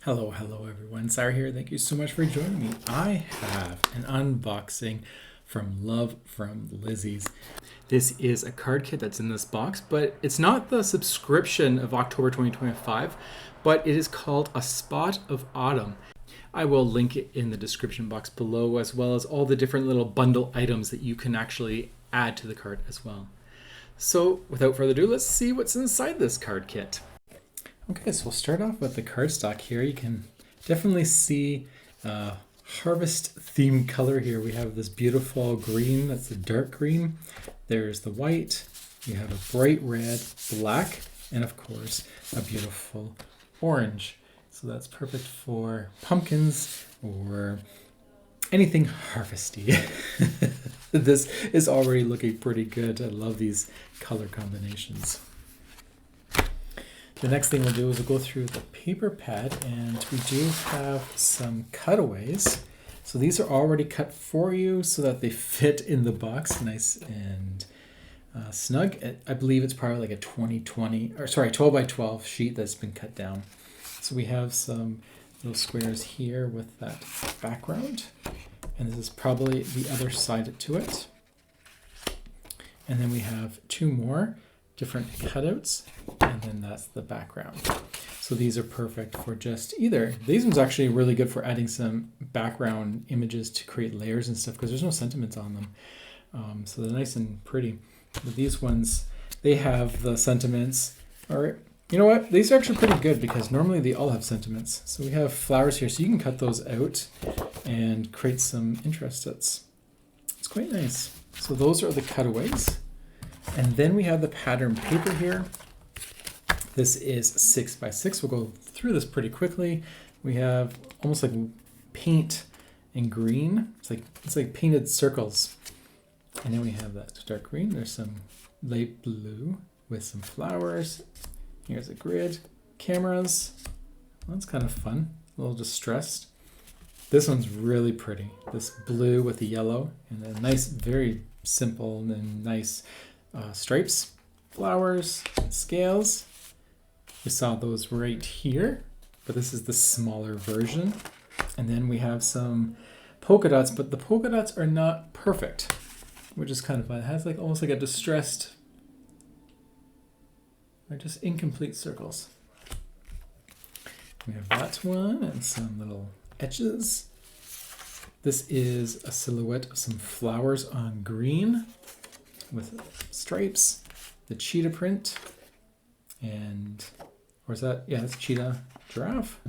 Hello everyone. Sarah here. Thank you so much for joining me. I have an unboxing from Love From Lizi's. This is a card kit that's in this box, but it's not the subscription of October 2025, but it is called A Spot of Autumn. I will link it in the description box below, as well as all the different little bundle items that you can actually add to the card as well. So without further ado, let's see what's inside this card kit. Okay, so we'll start off with the cardstock here. You can definitely see harvest theme color here. We have this beautiful green, that's the dark green. There's the white, you have a bright red, black, and of course a beautiful orange. So that's perfect for pumpkins or anything harvesty. This is already looking pretty good. I love these color combinations. The next thing we'll do is we'll go through the paper pad, and we do have some cutaways. So these are already cut for you so that they fit in the box nice and snug. I believe it's probably like a 12 by 12 sheet that's been cut down. So we have some little squares here with that background, and this is probably the other side to it. And then we have two more different cutouts, and then that's the background. So these are perfect for just either. These ones actually really good for adding some background images to create layers and stuff because there's no sentiments on them. So they're nice and pretty. But these ones, they have the sentiments. All right, you know what? These are actually pretty good because normally they all have sentiments. So we have flowers here, so you can cut those out and create some interest. It's quite nice. So those are the cutaways. And then we have the pattern paper here. This is 6 by 6. We'll go through this pretty quickly. We have almost like paint in green. It's like painted circles. And then we have that dark green. There's some light blue with some flowers. Here's a grid. Cameras. Well, that's kind of fun. A little distressed. This one's really pretty. This blue with the yellow and a nice, very simple and nice stripes, flowers, and scales. We saw those right here, but this is the smaller version. And then we have some polka dots, but the polka dots are not perfect, which is kind of fun. It has like almost like a distressed, or just incomplete circles. We have that one and some little edges. This is a silhouette of some flowers on green with stripes, the cheetah print, and or is that, yeah, it's cheetah giraffe.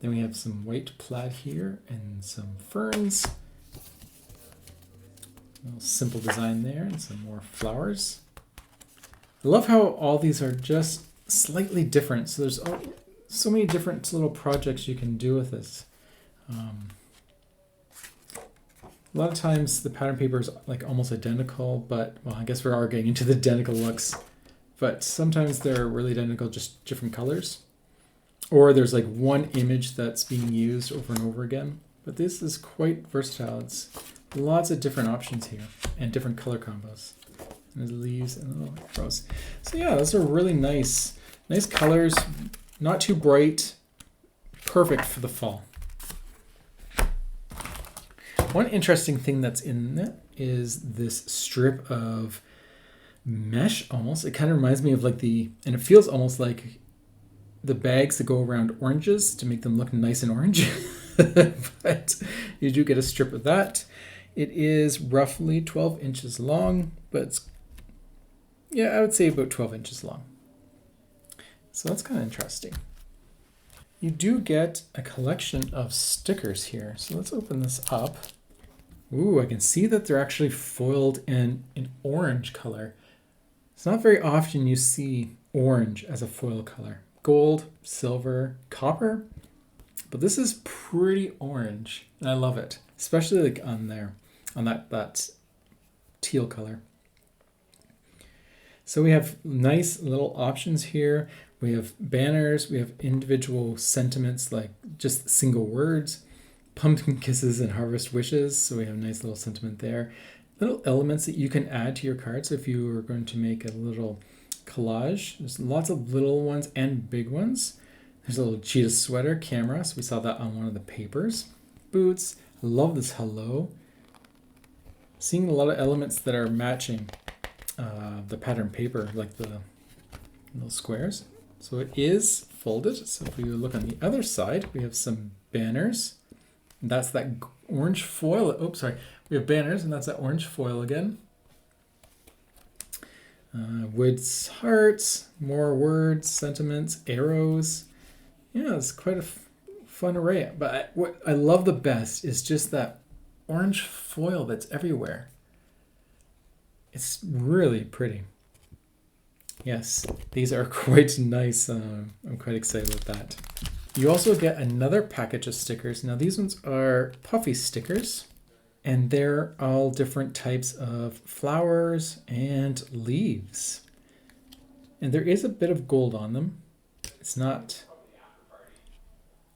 Then we have some white plaid here and some ferns. A little simple design there and some more flowers. I love how all these are just slightly different. So there's so many different little projects you can do with this. A lot of times the pattern paper is like almost identical, but well, I guess we are getting into the identical looks. But sometimes they're really identical, just different colors. Or there's like one image that's being used over and over again. But this is quite versatile. It's lots of different options here and different color combos. And there's leaves and little rose. So yeah, those are really nice colors, not too bright, perfect for the fall. One interesting thing that's in it is this strip of mesh almost. It kind of reminds me of like and it feels almost like the bags that go around oranges to make them look nice and orange. But you do get a strip of that. It is roughly 12 inches long, but it's, yeah, I would say about 12 inches long. So that's kind of interesting. You do get a collection of stickers here. So let's open this up. Ooh, I can see that they're actually foiled in an orange color. It's not very often you see orange as a foil color. Gold, silver, copper, but this is pretty orange, and I love it, especially like on that teal color. So we have nice little options here. We have banners, we have individual sentiments like just single words. Pumpkin kisses and harvest wishes. So we have a nice little sentiment there. Little elements that you can add to your cards if you are going to make a little collage. There's lots of little ones and big ones. There's a little cheetah sweater camera. So we saw that on one of the papers. Boots. I love this hello. Seeing a lot of elements that are matching the pattern paper, like the little squares. So it is folded. So if we look on the other side, we have some banners. And that's that orange foil. Oops, sorry. We have banners, and that's that orange foil again. Woods, hearts, more words, sentiments, arrows. Yeah, it's quite a fun array. But what I love the best is just that orange foil that's everywhere. It's really pretty. Yes, these are quite nice. I'm quite excited about that. You also get another package of stickers. Now these ones are puffy stickers, and they're all different types of flowers and leaves. And there is a bit of gold on them. It's not,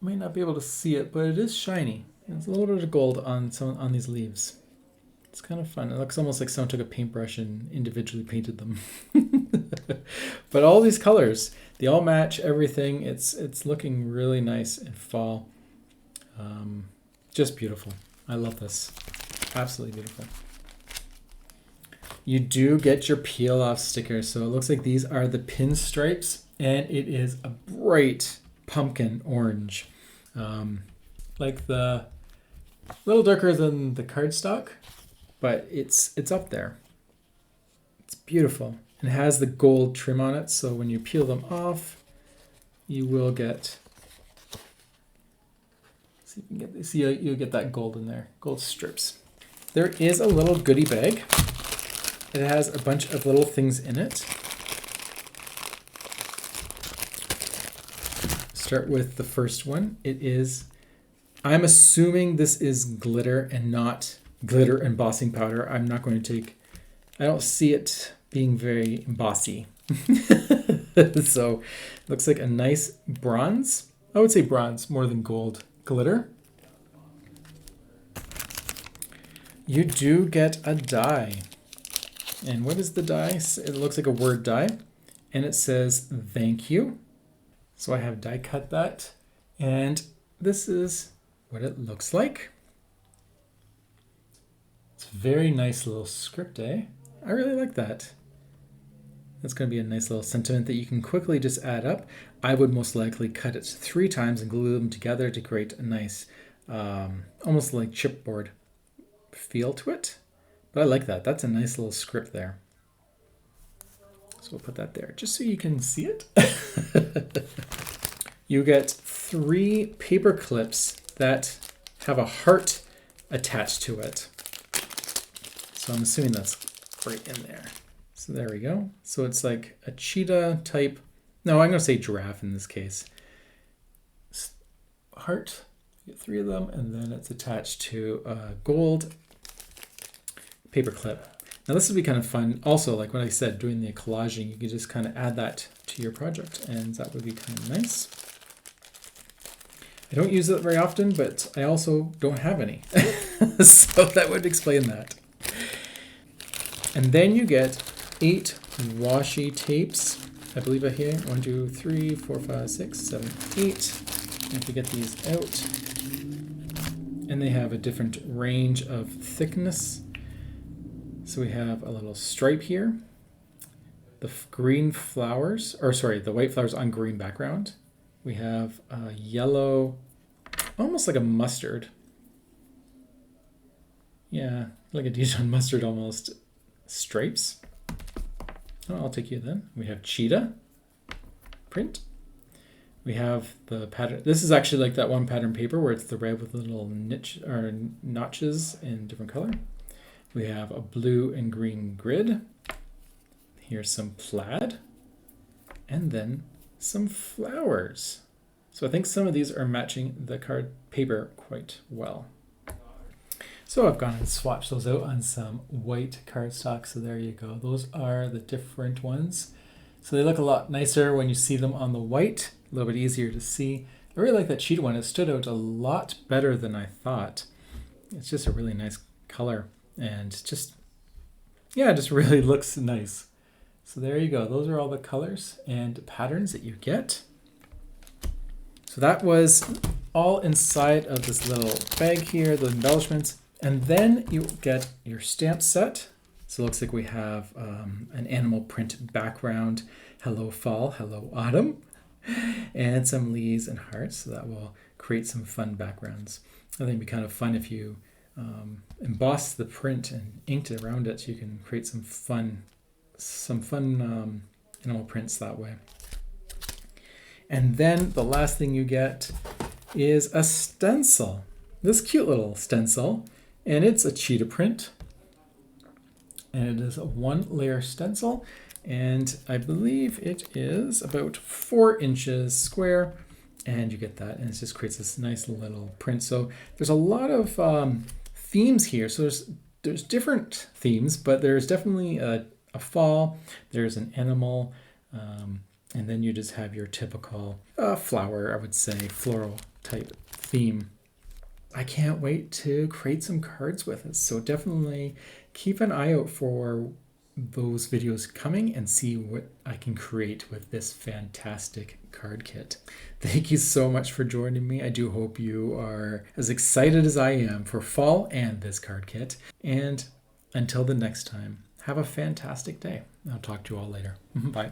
you might not be able to see it, but it is shiny. There's a little bit of gold on these leaves. It's kind of fun. It looks almost like someone took a paintbrush and individually painted them. But all these colors, they all match everything. It's looking really nice in fall. Just beautiful. I love this. Absolutely beautiful. You do get your peel off stickers. So it looks like these are the pinstripes, and it is a bright pumpkin orange. Like the little darker than the cardstock, but it's up there. It's beautiful. It has the gold trim on it, so when you peel them off, you will get, see if you can get, see you'll get that gold in there, gold strips. There is a little goodie bag. It has a bunch of little things in it. Start with the first one. It is, I'm assuming this is glitter and not glitter embossing powder. I'm not going to take, I don't see it being very embossy. So it looks like a nice bronze. I would say bronze more than gold glitter. You do get a die. And what is the die? It looks like a word die. And it says thank you. So I have die cut that. And this is what it looks like. It's a very nice little script, eh? I really like that. That's going to be a nice little sentiment that you can quickly just add up. I would most likely cut it 3 times and glue them together to create a nice, almost like chipboard feel to it. But I like that. That's a nice little script there. So we'll put that there just so you can see it. You get 3 paper clips that have a heart attached to it. So I'm assuming that's right in there. So there we go. So it's like a cheetah type. No, I'm going to say giraffe in this case. Heart. You get 3 of them, and then it's attached to a gold paper clip. Now this would be kind of fun. Also, like what I said, doing the collaging, you could just kind of add that to your project, and that would be kind of nice. I don't use it very often, but I also don't have any. So that would explain that. And then you get 8 washi tapes. I believe I hear 1, 2, 3, 4, 5, 6, 7, 8. You have to get these out. And they have a different range of thickness. So we have a little stripe here. The green flowers, or sorry, the white flowers on green background. We have a yellow, almost like a mustard. Yeah, like a Dijon mustard almost. Stripes. Oh, I'll take you then. We have cheetah print. We have the pattern. This is actually like that one pattern paper where it's the red with little niche or notches in different color. We have a blue and green grid. Here's some plaid. And then some flowers. So I think some of these are matching the card paper quite well. So I've gone and swatched those out on some white cardstock. So there you go. Those are the different ones. So they look a lot nicer when you see them on the white, a little bit easier to see. I really like that cheetah one. It stood out a lot better than I thought. It's just a really nice color and just, yeah, it just really looks nice. So there you go. Those are all the colors and patterns that you get. So that was all inside of this little bag here, the embellishments. And then you get your stamp set. So it looks like we have an animal print background. Hello fall, hello autumn. And some leaves and hearts. So that will create some fun backgrounds. I think it'd be kind of fun if you emboss the print and inked around it. You can create some fun animal prints that way. And then the last thing you get is a stencil. This cute little stencil, and it's a cheetah print. And it is a 1-layer stencil, and I believe it is about 4 inches square, and you get that, and it just creates this nice little print. So there's a lot of themes here. So there's different themes, but there's definitely a fall, there's an animal, and then you just have your typical flower, I would say, floral type theme. I can't wait to create some cards with it. So definitely keep an eye out for those videos coming and see what I can create with this fantastic card kit. Thank you so much for joining me. I do hope you are as excited as I am for fall and this card kit. And until the next time, have a fantastic day. I'll talk to you all later. Bye.